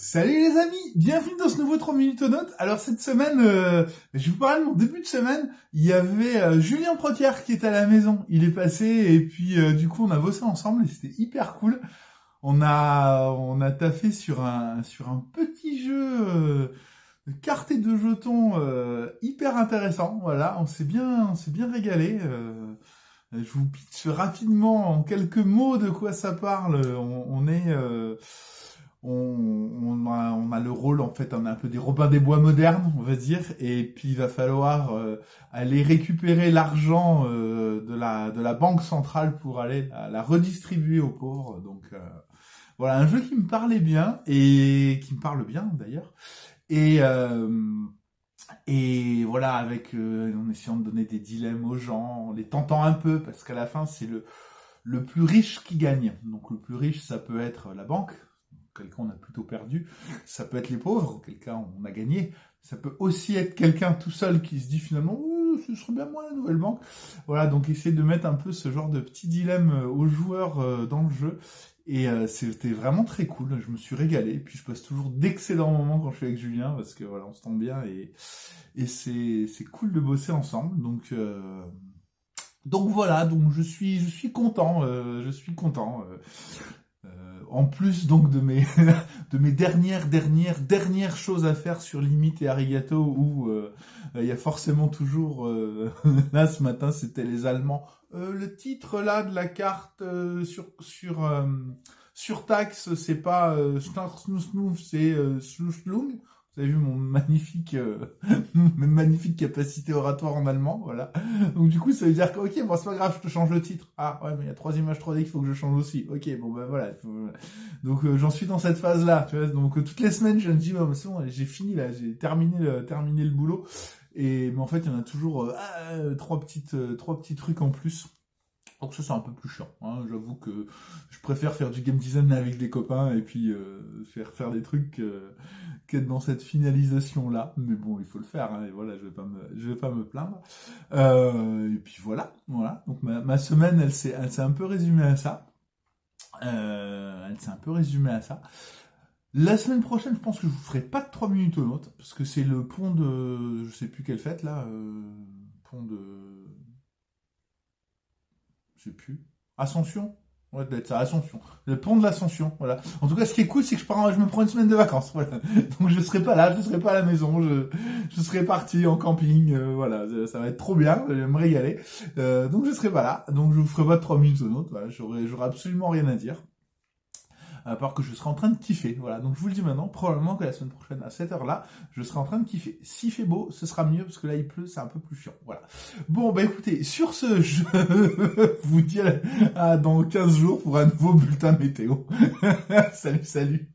Salut les amis, bienvenue dans ce nouveau 3 minutes aux notes. Alors cette semaine, je vais vous parler de mon début de semaine. Il y avait Julien Protière qui était à la maison. Il est passé et puis du coup on a bossé ensemble et c'était hyper cool. On a taffé sur un petit jeu de cartes et de jetons hyper intéressant. Voilà, on s'est bien régalé. Je vous pitch rapidement en quelques mots de quoi ça parle. On a le rôle, en fait, on a un peu des Robin des Bois modernes, on va dire, et puis il va falloir aller récupérer l'argent de la banque centrale pour aller la redistribuer aux pauvres. Donc voilà, un jeu qui me parlait bien et qui me parle bien d'ailleurs. Et voilà, avec en essayant de donner des dilemmes aux gens, en les tentant un peu, parce qu'à la fin c'est le plus riche qui gagne. Donc le plus riche, ça peut être la banque. Quelqu'un on a plutôt perdu, ça peut être les pauvres, quelqu'un on a gagné, ça peut aussi être quelqu'un tout seul qui se dit finalement ce serait bien moi la nouvelle banque. Voilà, donc essayer de mettre un peu ce genre de petit dilemme aux joueurs dans le jeu, et c'était vraiment très cool, je me suis régalé, et puis je passe toujours d'excellents moments quand je suis avec Julien, parce que voilà, on se tend bien, et c'est cool de bosser ensemble, donc voilà, donc je suis content, en plus donc de mes de mes dernières choses à faire sur Limite et Arigato où il y a forcément toujours là ce matin c'était les Allemands. Le titre là de la carte sur taxe, c'est pas Startsnusnuf, c'est Schlussslung. Vous avez vu mon magnifique magnifique capacité oratoire en allemand, voilà. Donc du coup, ça veut dire que ok, bon c'est pas grave, je te change le titre. Ah ouais, mais il y a 3 images 3D qu'il faut que je change aussi. Ok, bon ben voilà. Donc j'en suis dans cette phase-là, tu vois. Donc toutes les semaines, je me dis ouais, c'est bon, j'ai fini là, j'ai terminé le boulot. Mais en fait, il y en a toujours trois petits trucs en plus. Donc ça c'est un peu plus chiant, hein. J'avoue que je préfère faire du game design avec des copains et puis faire des trucs qu'être dans cette finalisation là. Mais bon, il faut le faire, hein, et voilà, je vais pas me plaindre. Et puis voilà. Donc ma semaine, elle s'est un peu résumée à ça. La semaine prochaine, je pense que je vous ferai pas de 3 minutes aux notes, parce que c'est le pont de, je sais plus quelle fête là, pont de, je sais plus. Ascension? Ouais, peut-être ça, Ascension. Le pont de l'Ascension, voilà. En tout cas, ce qui est cool, c'est que je me prends une semaine de vacances, voilà. Donc je serai pas là, je serai pas à la maison, je serai parti en camping, voilà. Ça va être trop bien, je vais me régaler. Donc je serai pas là, donc je vous ferai pas de 3 minutes aux notes, voilà. J'aurai absolument rien à dire. À part que je serai en train de kiffer, voilà. Donc je vous le dis maintenant, probablement que la semaine prochaine, à cette heure-là, je serai en train de kiffer. S'il fait beau, ce sera mieux, parce que là il pleut, c'est un peu plus chiant, voilà. Bon, bah écoutez, sur ce, je vous dis à dans 15 jours pour un nouveau bulletin météo. Salut.